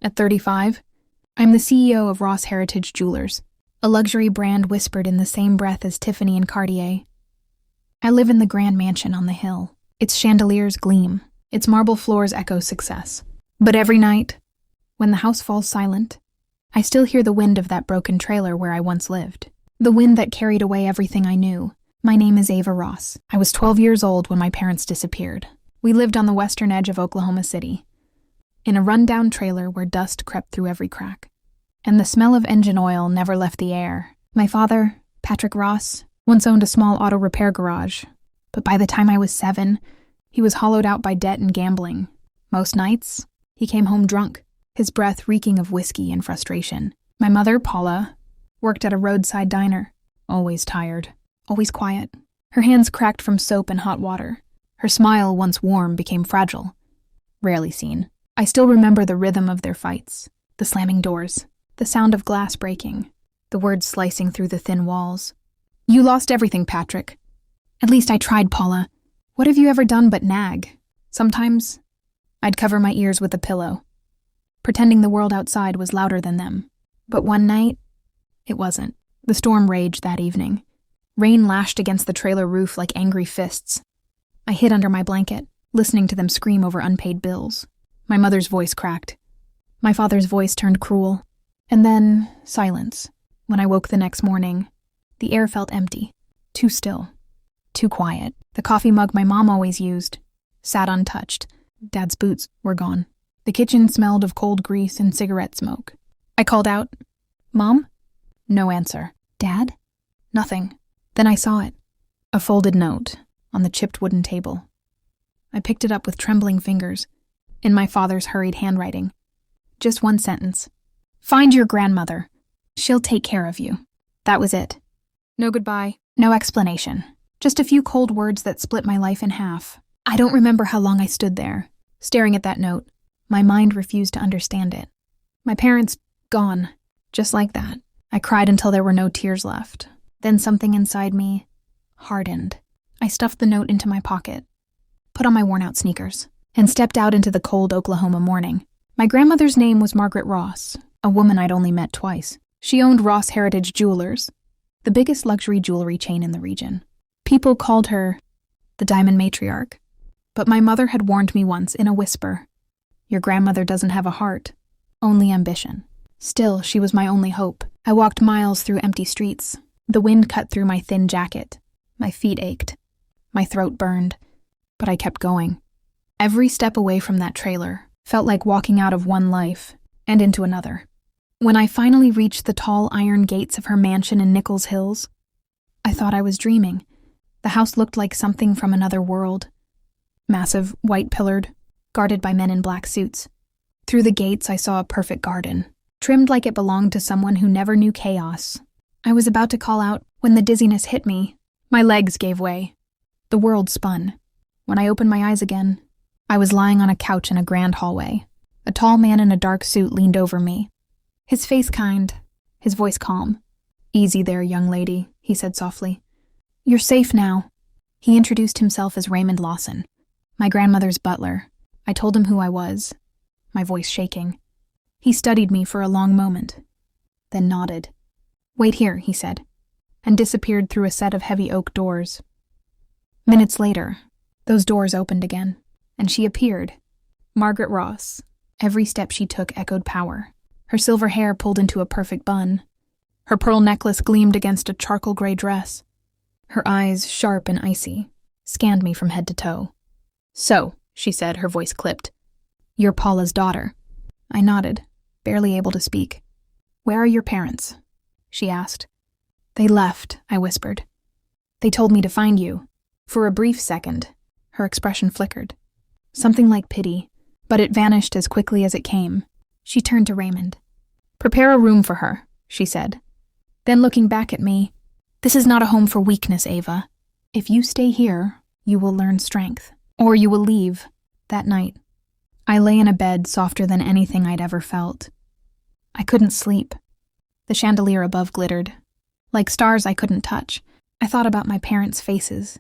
At 35, I'm the CEO of Ross Heritage Jewelers, a luxury brand whispered in the same breath as Tiffany and Cartier. I live in the grand mansion on the hill. Its chandeliers gleam, its marble floors echo success. But every night, when the house falls silent, I still hear the wind of that broken trailer where I once lived. The wind that carried away everything I knew. My name is Ava Ross. I was 12 years old when my parents disappeared. We lived on the western edge of Oklahoma City, in a rundown trailer where dust crept through every crack, and the smell of engine oil never left the air. My father, Patrick Ross, once owned a small auto repair garage, but by the time I was 7, he was hollowed out by debt and gambling. Most nights, he came home drunk, his breath reeking of whiskey and frustration. My mother, Paula, worked at a roadside diner, always tired, always quiet. Her hands cracked from soap and hot water. Her smile, once warm, became fragile, rarely seen. I still remember the rhythm of their fights, the slamming doors, the sound of glass breaking, the words slicing through the thin walls. "You lost everything, Patrick." "At least I tried, Paula. What have you ever done but nag?" Sometimes, I'd cover my ears with a pillow, pretending the world outside was louder than them. But one night, it wasn't. The storm raged that evening. Rain lashed against the trailer roof like angry fists. I hid under my blanket, listening to them scream over unpaid bills. My mother's voice cracked. My father's voice turned cruel. And then, silence. When I woke the next morning, the air felt empty, too still, too quiet. The coffee mug my mom always used sat untouched. Dad's boots were gone. The kitchen smelled of cold grease and cigarette smoke. I called out, "Mom?" No answer. "Dad?" Nothing. Then I saw it. A folded note on the chipped wooden table. I picked it up with trembling fingers, in my father's hurried handwriting. Just one sentence. "Find your grandmother. She'll take care of you." That was it. No goodbye, no explanation. Just a few cold words that split my life in half. I don't remember how long I stood there, staring at that note. My mind refused to understand it. My parents, gone, just like that. I cried until there were no tears left. Then something inside me hardened. I stuffed the note into my pocket, put on my worn-out sneakers, and stepped out into the cold Oklahoma morning. My grandmother's name was Margaret Ross, a woman I'd only met twice. She owned Ross Heritage Jewelers, the biggest luxury jewelry chain in the region. People called her the Diamond Matriarch, but my mother had warned me once in a whisper, "Your grandmother doesn't have a heart, only ambition." Still, she was my only hope. I walked miles through empty streets. The wind cut through my thin jacket. My feet ached. My throat burned. But I kept going. Every step away from that trailer felt like walking out of one life and into another. When I finally reached the tall iron gates of her mansion in Nichols Hills, I thought I was dreaming. The house looked like something from another world. Massive, white-pillared, guarded by men in black suits. Through the gates I saw a perfect garden, trimmed like it belonged to someone who never knew chaos. I was about to call out when the dizziness hit me. My legs gave way. The world spun. When I opened my eyes again, I was lying on a couch in a grand hallway. A tall man in a dark suit leaned over me. His face kind, his voice calm. "Easy there, young lady," he said softly. "You're safe now." He introduced himself as Raymond Lawson, my grandmother's butler. I told him who I was, my voice shaking. He studied me for a long moment, then nodded. "Wait here," he said, and disappeared through a set of heavy oak doors. Minutes later, those doors opened again, and she appeared. Margaret Ross. Every step she took echoed power. Her silver hair pulled into a perfect bun. Her pearl necklace gleamed against a charcoal gray dress. Her eyes, sharp and icy, scanned me from head to toe. "So," she said, her voice clipped, "you're Paula's daughter." I nodded, barely able to speak. "Where are your parents?" she asked. "They left," I whispered. "They told me to find you." For a brief second, her expression flickered. Something like pity, but it vanished as quickly as it came. She turned to Raymond. "Prepare a room for her," she said. Then looking back at me, "This is not a home for weakness, Ava. If you stay here, you will learn strength. Or you will leave." That night, I lay in a bed softer than anything I'd ever felt. I couldn't sleep. The chandelier above glittered. Like stars I couldn't touch. I thought about my parents' faces.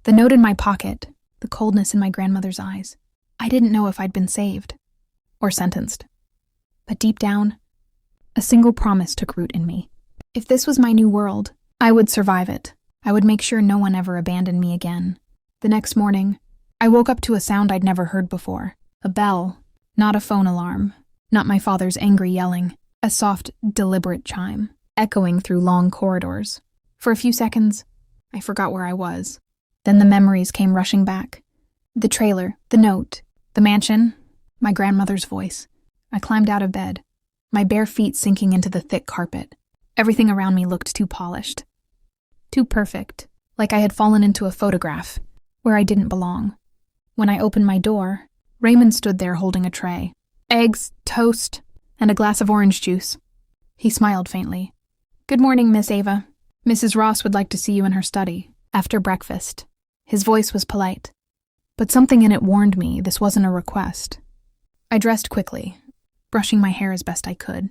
The note in my pocket, the coldness in my grandmother's eyes. I didn't know if I'd been saved or sentenced. But deep down, a single promise took root in me. If this was my new world, I would survive it. I would make sure no one ever abandoned me again. The next morning, I woke up to a sound I'd never heard before. A bell, not a phone alarm, not my father's angry yelling, a soft, deliberate chime, echoing through long corridors. For a few seconds, I forgot where I was. Then the memories came rushing back. The trailer, the note, the mansion, my grandmother's voice. I climbed out of bed, my bare feet sinking into the thick carpet. Everything around me looked too polished, too perfect, like I had fallen into a photograph where I didn't belong. When I opened my door, Raymond stood there holding a tray. Eggs, toast, and a glass of orange juice. He smiled faintly. "Good morning, Miss Ava. Mrs. Ross would like to see you in her study, after breakfast." His voice was polite, but something in it warned me this wasn't a request. I dressed quickly, brushing my hair as best I could,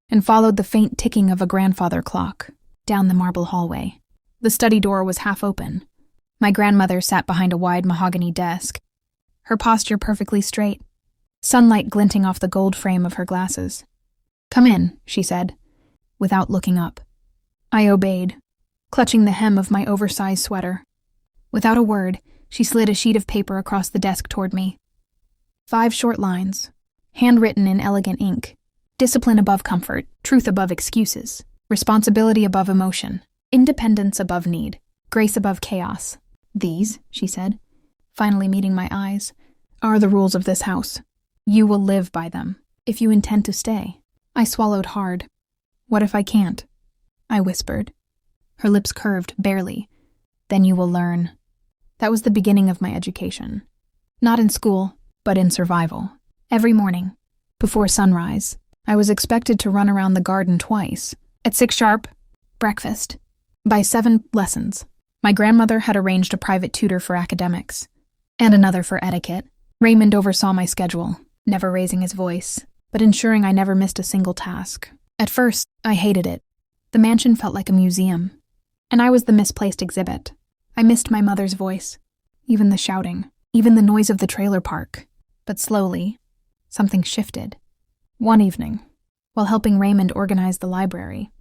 and followed the faint ticking of a grandfather clock down the marble hallway. The study door was half open. My grandmother sat behind a wide mahogany desk, her posture perfectly straight, sunlight glinting off the gold frame of her glasses. "Come in," she said, without looking up. I obeyed, clutching the hem of my oversized sweater. Without a word, she slid a sheet of paper across the desk toward me. 5 short lines, handwritten in elegant ink. Discipline above comfort, truth above excuses, responsibility above emotion, independence above need, grace above chaos. "These," she said, finally meeting my eyes, "are the rules of this house. You will live by them, if you intend to stay." I swallowed hard. "What if I can't?" I whispered. Her lips curved, barely. "Then you will learn." That was the beginning of my education. Not in school, but in survival. Every morning, before sunrise, I was expected to run around the garden twice. At 6 sharp, breakfast. By 7, lessons. My grandmother had arranged a private tutor for academics, and another for etiquette. Raymond oversaw my schedule, never raising his voice, but ensuring I never missed a single task. At first, I hated it. The mansion felt like a museum, and I was the misplaced exhibit. I missed my mother's voice, even the shouting, even the noise of the trailer park. But slowly, something shifted. One evening, while helping Raymond organize the library,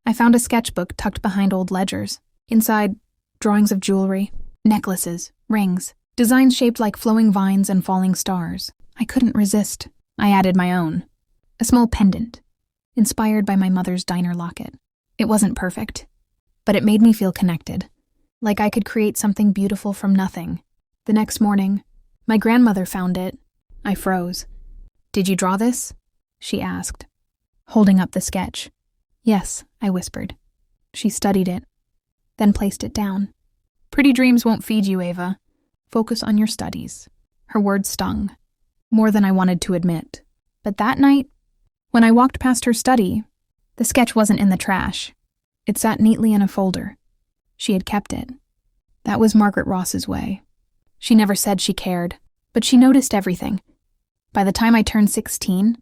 I found a sketchbook tucked behind old ledgers. Inside, drawings of jewelry, necklaces, rings, designs shaped like flowing vines and falling stars. I couldn't resist. I added my own. A small pendant, inspired by my mother's diner locket. It wasn't perfect, but it made me feel connected, like I could create something beautiful from nothing. The next morning, my grandmother found it. I froze. "Did you draw this?" she asked, holding up the sketch. "Yes," I whispered. She studied it, then placed it down. "Pretty dreams won't feed you, Ava. Focus on your studies." Her words stung, more than I wanted to admit. But that night, when I walked past her study, the sketch wasn't in the trash. It sat neatly in a folder. She had kept it. That was Margaret Ross's way. She never said she cared, but she noticed everything. By the time I turned 16,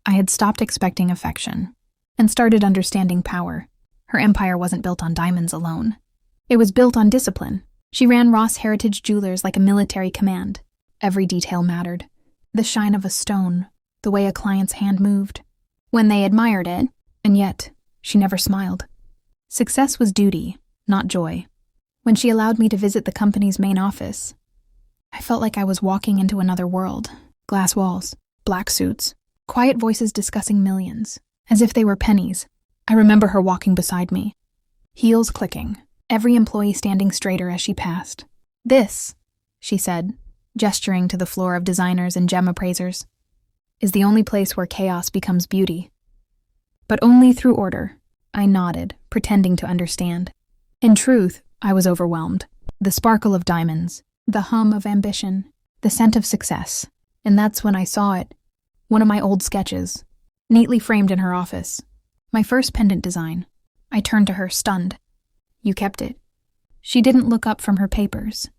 I had stopped expecting affection and started understanding power. Her empire wasn't built on diamonds alone. It was built on discipline. She ran Ross Heritage Jewelers like a military command. Every detail mattered. The shine of a stone, the way a client's hand moved, when they admired it, and yet she never smiled. Success was duty, not joy. When she allowed me to visit the company's main office, I felt like I was walking into another world. Glass walls, black suits, quiet voices discussing millions, as if they were pennies. I remember her walking beside me, heels clicking, every employee standing straighter as she passed. "This," she said, gesturing to the floor of designers and gem appraisers, "is the only place where chaos becomes beauty." But only through order. I nodded, pretending to understand. In truth, I was overwhelmed. The sparkle of diamonds, the hum of ambition, the scent of success. And that's when I saw it. One of my old sketches, neatly framed in her office. My first pendant design. I turned to her, stunned. "You kept it." She didn't look up from her papers.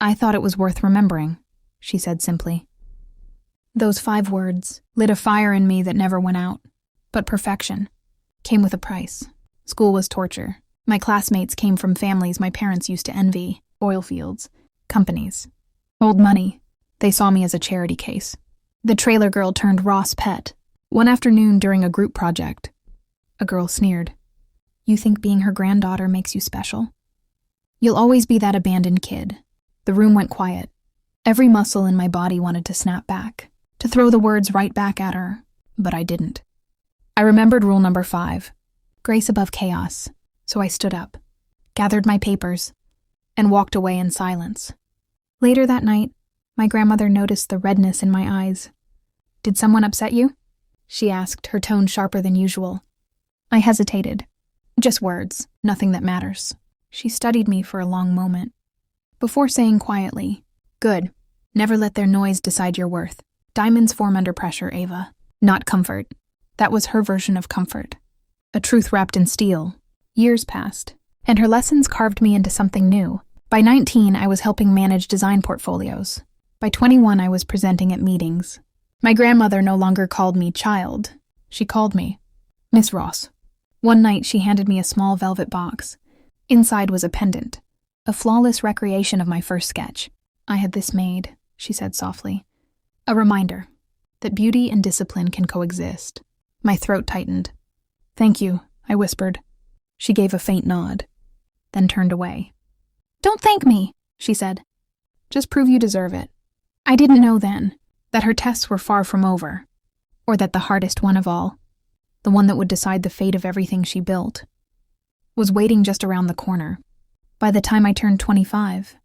"I thought it was worth remembering," she said simply. Those 5 words lit a fire in me that never went out. But perfection came with a price. School was torture. My classmates came from families my parents used to envy, oil fields, companies, old money. They saw me as a charity case. The trailer girl turned Ross pet. One afternoon during a group project, a girl sneered. You think being her granddaughter makes you special? You'll always be that abandoned kid. The room went quiet. Every muscle in my body wanted to snap back, to throw the words right back at her, but I didn't. I remembered rule number 5, grace above chaos, so I stood up, gathered my papers, and walked away in silence. Later that night, my grandmother noticed the redness in my eyes. Did someone upset you? She asked, her tone sharper than usual. I hesitated. Just words, nothing that matters. She studied me for a long moment, before saying quietly, Good. Never let their noise decide your worth. Diamonds form under pressure, Ava. Not comfort. That was her version of comfort. A truth wrapped in steel. Years passed, and her lessons carved me into something new. By 19, I was helping manage design portfolios. By 21, I was presenting at meetings. My grandmother no longer called me child. She called me Miss Ross. One night, she handed me a small velvet box. Inside was a pendant, a flawless recreation of my first sketch. I had this made, she said softly. A reminder that beauty and discipline can coexist. My throat tightened. Thank you, I whispered. She gave a faint nod, then turned away. Don't thank me, she said. Just prove you deserve it. I didn't know then that her tests were far from over, or that the hardest one of all, the one that would decide the fate of everything she built, was waiting just around the corner. By the time I turned 25,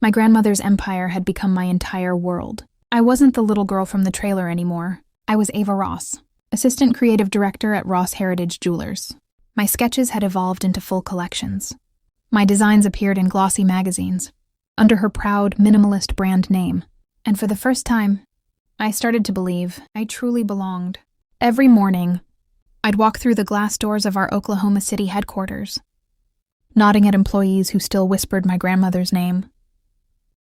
my grandmother's empire had become my entire world. I wasn't the little girl from the trailer anymore. I was Ava Ross, assistant creative director at Ross Heritage Jewelers. My sketches had evolved into full collections. My designs appeared in glossy magazines, under her proud, minimalist brand name. And for the first time, I started to believe I truly belonged. Every morning, I'd walk through the glass doors of our Oklahoma City headquarters, nodding at employees who still whispered my grandmother's name,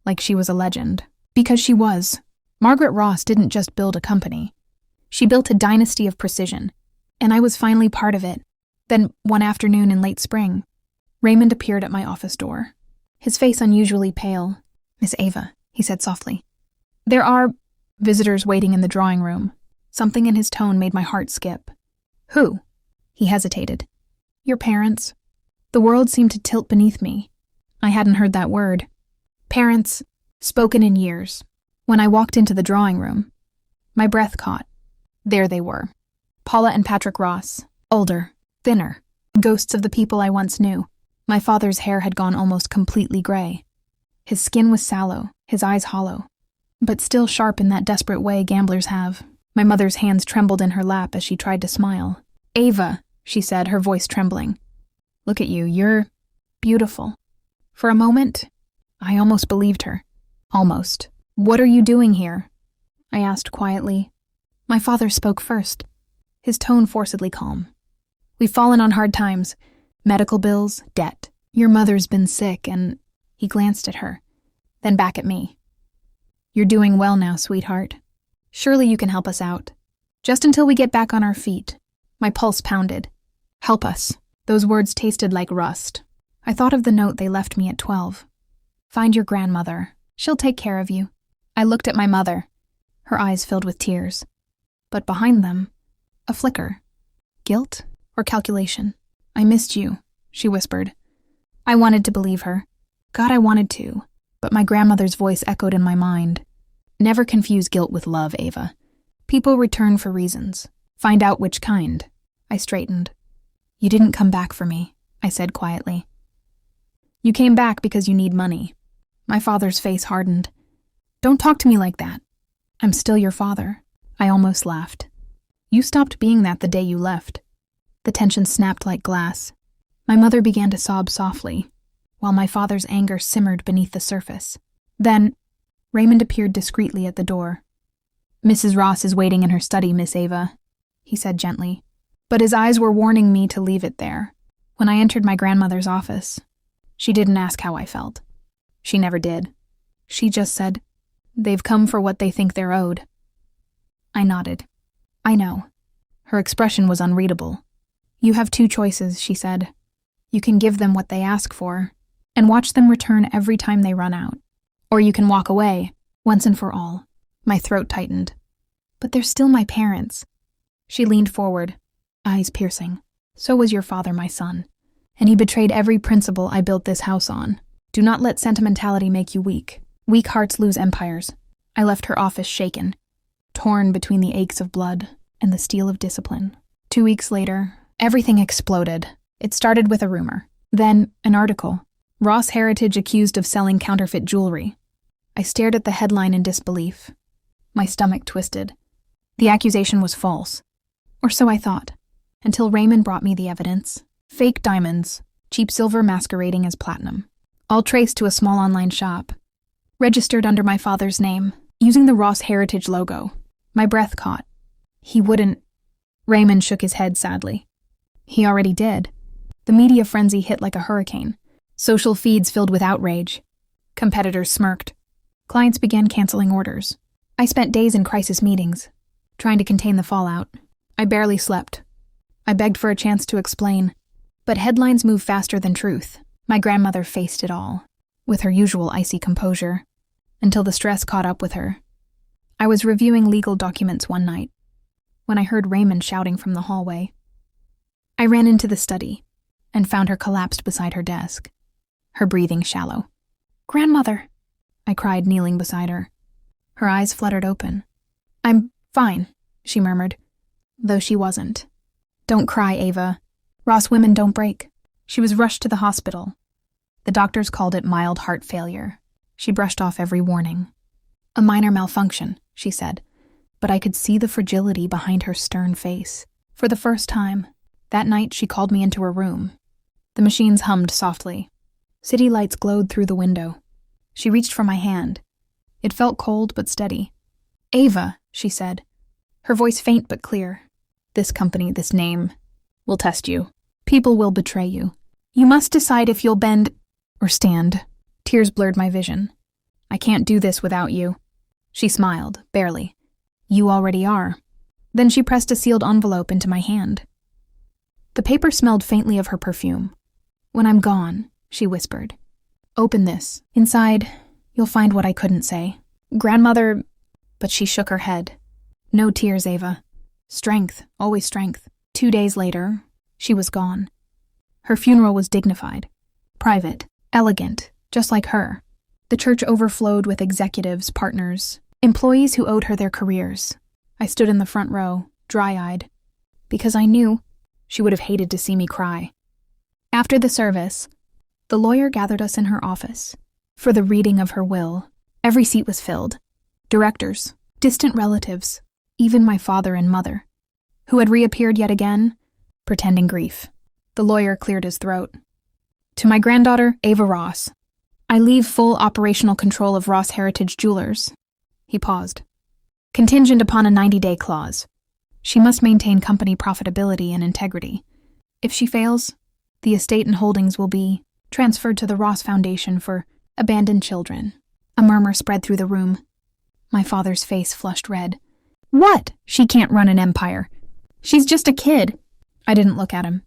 like she was a legend. Because she was. Margaret Ross didn't just build a company. She built a dynasty of precision, and I was finally part of it. Then, one afternoon in late spring, Raymond appeared at my office door. His face unusually pale. Miss Ava, he said softly. There are visitors waiting in the drawing room. Something in his tone made my heart skip. Who? He hesitated. Your parents. The world seemed to tilt beneath me. I hadn't heard that word. Parents, spoken in years. When I walked into the drawing room, my breath caught. There they were. Paula and Patrick Ross, older, thinner, ghosts of the people I once knew. My father's hair had gone almost completely gray. His skin was sallow, his eyes hollow, but still sharp in that desperate way gamblers have. My mother's hands trembled in her lap as she tried to smile. Ava, she said, her voice trembling. Look at you, you're beautiful. For a moment, I almost believed her. Almost. What are you doing here? I asked quietly. My father spoke first, his tone forcedly calm. We've fallen on hard times. Medical bills, debt. Your mother's been sick and... He glanced at her, then back at me. You're doing well now, sweetheart. Surely you can help us out. Just until we get back on our feet. My pulse pounded. Help us. Those words tasted like rust. I thought of the note they left me at 12. Find your grandmother. She'll take care of you. I looked at my mother, her eyes filled with tears. But behind them, a flicker. Guilt or calculation? I missed you, she whispered. I wanted to believe her. God, I wanted to. But my grandmother's voice echoed in my mind. Never confuse guilt with love, Ava. People return for reasons. Find out which kind. I straightened. You didn't come back for me, I said quietly. You came back because you need money. My father's face hardened. Don't talk to me like that. I'm still your father. I almost laughed. You stopped being that the day you left. The tension snapped like glass. My mother began to sob softly, while my father's anger simmered beneath the surface. Then, Raymond appeared discreetly at the door. Mrs. Ross is waiting in her study, Miss Ava, he said gently. But his eyes were warning me to leave it there. When I entered my grandmother's office, she didn't ask how I felt. She never did. She just said, they've come for what they think they're owed. I nodded. I know. Her expression was unreadable. You have 2 choices, she said. You can give them what they ask for, and watch them return every time they run out. Or you can walk away, once and for all. My throat tightened. But they're still my parents. She leaned forward, eyes piercing. So was your father, my son. And he betrayed every principle I built this house on. Do not let sentimentality make you weak. Weak hearts lose empires. I left her office shaken, torn between the aches of blood and the steel of discipline. 2 weeks later, everything exploded. It started with a rumor, then an article. Ross Heritage accused of selling counterfeit jewelry. I stared at the headline in disbelief. My stomach twisted. The accusation was false. Or so I thought, until Raymond brought me the evidence. Fake diamonds, cheap silver masquerading as platinum. All traced to a small online shop. Registered under my father's name, using the Ross Heritage logo. My breath caught. He wouldn't. Raymond shook his head sadly. He already did. The media frenzy hit like a hurricane. Social feeds filled with outrage. Competitors smirked. Clients began canceling orders. I spent days in crisis meetings, trying to contain the fallout. I barely slept. I begged for a chance to explain. But headlines move faster than truth. My grandmother faced it all, with her usual icy composure, until the stress caught up with her. I was reviewing legal documents one night, when I heard Raymond shouting from the hallway. I ran into the study, and found her collapsed beside her desk, her breathing shallow. "Grandmother," I cried, kneeling beside her. Her eyes fluttered open. "I'm fine," she murmured, though she wasn't. "Don't cry, Ava. Ross women don't break." She was rushed to the hospital. The doctors called it mild heart failure. She brushed off every warning. "A minor malfunction," she said, but I could see the fragility behind her stern face. For the first time, that night she called me into her room. The machines hummed softly. City lights glowed through the window. She reached for my hand. It felt cold but steady. "Ava," she said, her voice faint but clear. "This company, this name, will test you. People will betray you. You must decide if you'll bend or stand." Tears blurred my vision. "I can't do this without you." She smiled, barely. "You already are." Then she pressed a sealed envelope into my hand. The paper smelled faintly of her perfume. "When I'm gone," she whispered, "open this. Inside, you'll find what I couldn't say. Grandmother..." But she shook her head. "No tears, Ava. Strength, always strength." 2 days later, she was gone. Her funeral was dignified, private, elegant, just like her. The church overflowed with executives, partners, employees who owed her their careers. I stood in the front row, dry-eyed, because I knew she would have hated to see me cry. After the service, the lawyer gathered us in her office. For the reading of her will, every seat was filled. Directors, distant relatives, even my father and mother, who had reappeared yet again, pretending grief. The lawyer cleared his throat. "To my granddaughter, Ava Ross, I leave full operational control of Ross Heritage Jewelers." He paused. "Contingent upon a 90-day clause. She must maintain company profitability and integrity. If she fails, the estate and holdings will be transferred to the Ross Foundation for abandoned children." A murmur spread through the room. My father's face flushed red. "What? She can't run an empire. She's just a kid." I didn't look at him.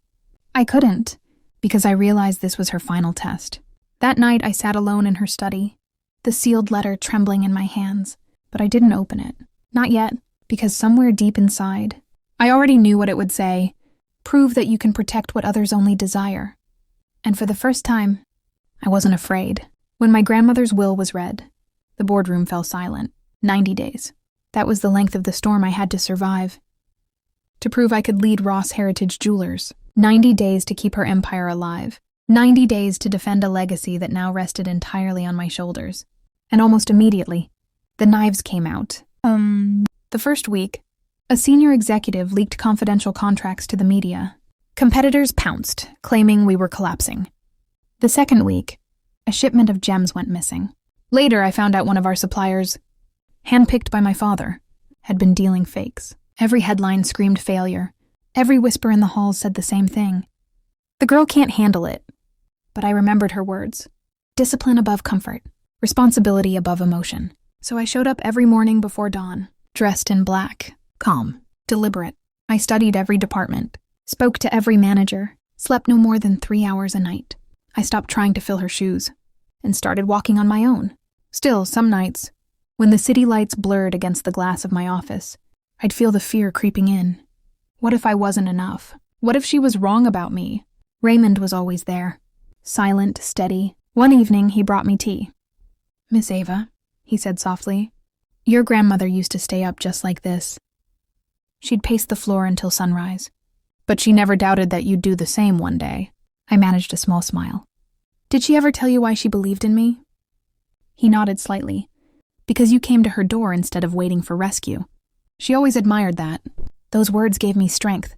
I couldn't, because I realized this was her final test. That night I sat alone in her study, the sealed letter trembling in my hands, but I didn't open it. Not yet, because somewhere deep inside, I already knew what it would say. Prove that you can protect what others only desire. And for the first time, I wasn't afraid. When my grandmother's will was read, the boardroom fell silent. 90 days. That was the length of the storm I had to survive. To prove I could lead Ross Heritage Jewelers. 90 days to keep her empire alive. 90 days to defend a legacy that now rested entirely on my shoulders. And almost immediately, the knives came out. The first week, a senior executive leaked confidential contracts to the media. Competitors pounced, claiming we were collapsing. The second week, a shipment of gems went missing. Later, I found out one of our suppliers, handpicked by my father, had been dealing fakes. Every headline screamed failure. Every whisper in the halls said the same thing. The girl can't handle it. But I remembered her words. Discipline above comfort. Responsibility above emotion. So I showed up every morning before dawn, dressed in black, calm, deliberate. I studied every department, spoke to every manager, slept no more than 3 hours a night. I stopped trying to fill her shoes, and started walking on my own. Still, some nights, when the city lights blurred against the glass of my office, I'd feel the fear creeping in. What if I wasn't enough? What if she was wrong about me? Raymond was always there. Silent, steady. One evening, he brought me tea. "Miss Ava," he said softly, "your grandmother used to stay up just like this. She'd pace the floor until sunrise. But she never doubted that you'd do the same one day." I managed a small smile. "Did she ever tell you why she believed in me?" He nodded slightly. "Because you came to her door instead of waiting for rescue. She always admired that." Those words gave me strength.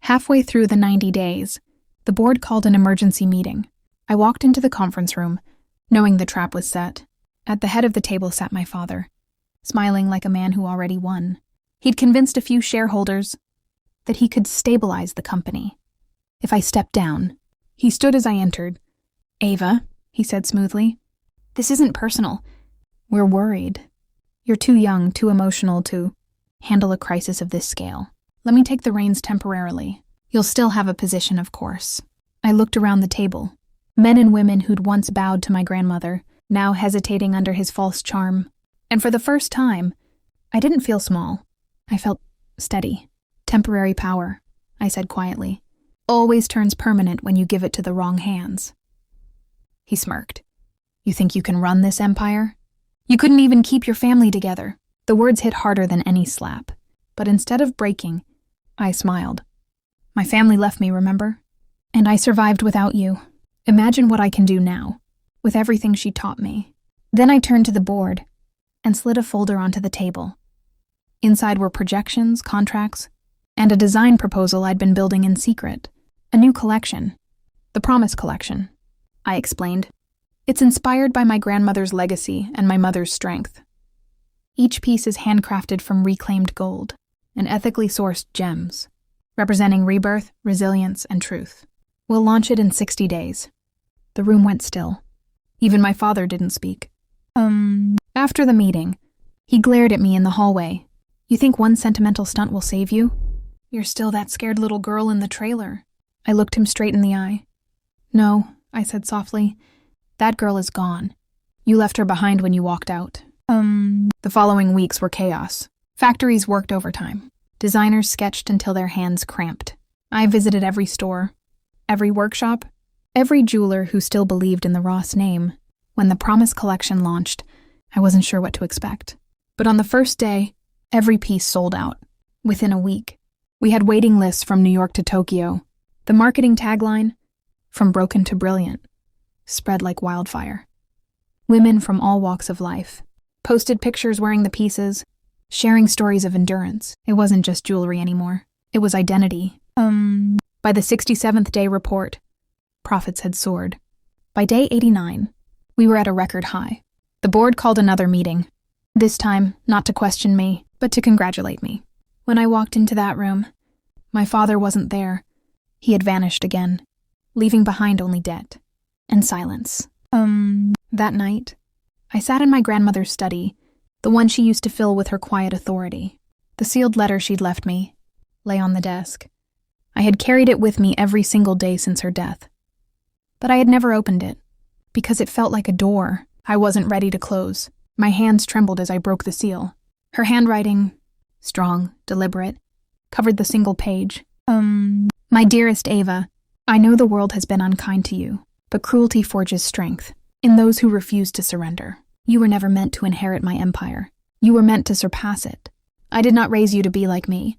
Halfway through the 90 days, the board called an emergency meeting. I walked into the conference room, knowing the trap was set. At the head of the table sat my father, smiling like a man who already won. He'd convinced a few shareholders that he could stabilize the company if I stepped down. He stood as I entered. "Ava," he said smoothly, "this isn't personal. We're worried. You're too young, too emotional to handle a crisis of this scale. Let me take the reins temporarily. You'll still have a position, of course." I looked around the table. Men and women who'd once bowed to my grandmother, now hesitating under his false charm. And for the first time, I didn't feel small. I felt steady. "Temporary power," I said quietly, "always turns permanent when you give it to the wrong hands." He smirked. "You think you can run this empire? You couldn't even keep your family together." The words hit harder than any slap. But instead of breaking, I smiled. "My family left me, remember? And I survived without you. Imagine what I can do now, with everything she taught me." Then I turned to the board and slid a folder onto the table. Inside were projections, contracts, and a design proposal I'd been building in secret. A new collection. The Promise Collection, I explained. It's inspired by my grandmother's legacy and my mother's strength. Each piece is handcrafted from reclaimed gold and ethically sourced gems, representing rebirth, resilience, and truth. We'll launch it in 60 days. The room went still. Even my father didn't speak. After the meeting, he glared at me in the hallway. "You think one sentimental stunt will save you? You're still that scared little girl in the trailer." I looked him straight in the eye. "No," I said softly. "That girl is gone. You left her behind when you walked out." The following weeks were chaos. Factories worked overtime. Designers sketched until their hands cramped. I visited every store, every workshop, every jeweler who still believed in the Ross name. When the Promise Collection launched, I wasn't sure what to expect. But on the first day, every piece sold out. Within a week, we had waiting lists from New York to Tokyo. The marketing tagline, "From broken to brilliant," spread like wildfire. Women from all walks of life posted pictures wearing the pieces, sharing stories of endurance. It wasn't just jewelry anymore. It was identity. By the 67th day report, profits had soared. By day 89, we were at a record high. The board called another meeting. This time, not to question me, but to congratulate me. When I walked into that room, my father wasn't there. He had vanished again, leaving behind only debt and silence. That night, I sat in my grandmother's study, the one she used to fill with her quiet authority. The sealed letter she'd left me lay on the desk. I had carried it with me every single day since her death. But I had never opened it, because it felt like a door I wasn't ready to close. My hands trembled as I broke the seal. Her handwriting, strong, deliberate, covered the single page. "My dearest Ava, I know the world has been unkind to you, but cruelty forges strength in those who refuse to surrender. You were never meant to inherit my empire. You were meant to surpass it. I did not raise you to be like me.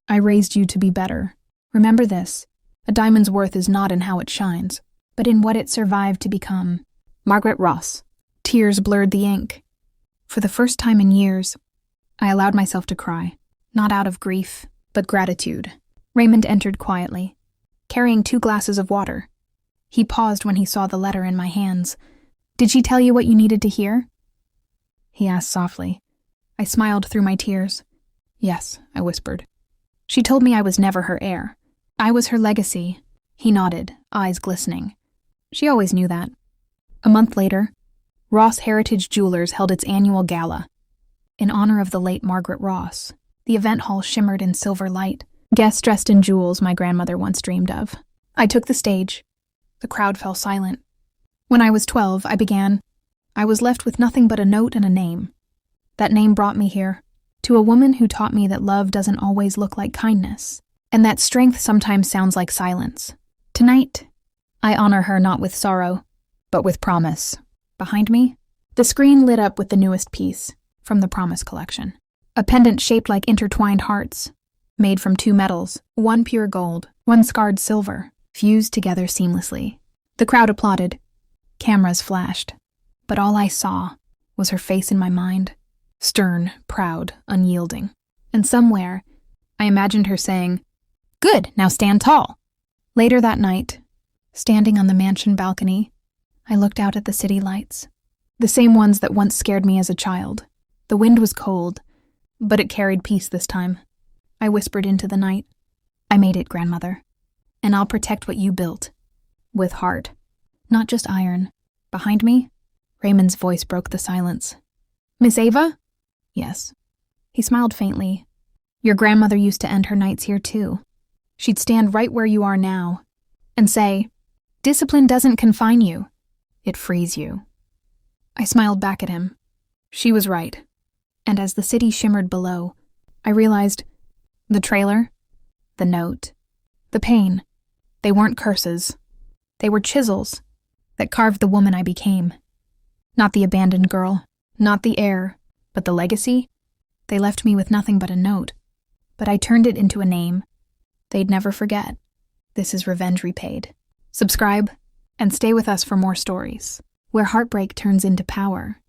I raised you to be better. Remember this, a diamond's worth is not in how it shines, but in what it survived to become." Margaret Ross. Tears blurred the ink. For the first time in years, I allowed myself to cry, not out of grief, but gratitude. Raymond entered quietly, carrying 2 glasses of water. He paused when he saw the letter in my hands. "Did she tell you what you needed to hear?" he asked softly. I smiled through my tears. "Yes," I whispered. "She told me I was never her heir. I was her legacy." He nodded, eyes glistening. She always knew that. A month later, Ross Heritage Jewelers held its annual gala. In honor of the late Margaret Ross, the event hall shimmered in silver light, guests dressed in jewels my grandmother once dreamed of. I took the stage. The crowd fell silent. When I was 12, I was left with nothing but a note and a name. That name brought me here, to a woman who taught me that love doesn't always look like kindness. and that strength sometimes sounds like silence. Tonight, I honor her not with sorrow, but with promise. Behind me, the screen lit up with the newest piece from the Promise collection. A pendant shaped like intertwined hearts, made from 2 metals, one pure gold, one scarred silver, fused together seamlessly. The crowd applauded. Cameras flashed. But all I saw was her face in my mind, stern, proud, unyielding. And somewhere, I imagined her saying, "Good, now stand tall." Later that night, standing on the mansion balcony, I looked out at the city lights, the same ones that once scared me as a child. The wind was cold, but it carried peace this time. I whispered into the night, "I made it, grandmother, and I'll protect what you built, with heart, not just iron." Behind me, Raymond's voice broke the silence. "Miss Ava?" "Yes." He smiled faintly. "Your grandmother used to end her nights here too. She'd stand right where you are now and say, 'Discipline doesn't confine you, it frees you.'" I smiled back at him. She was right. And as the city shimmered below, I realized the trailer, the note, the pain, they weren't curses. They were chisels that carved the woman I became. Not the abandoned girl, not the heir, but the legacy. They left me with nothing but a note, but I turned it into a name they'd never forget. This is Revenge Repaid. Subscribe and stay with us for more stories, where heartbreak turns into power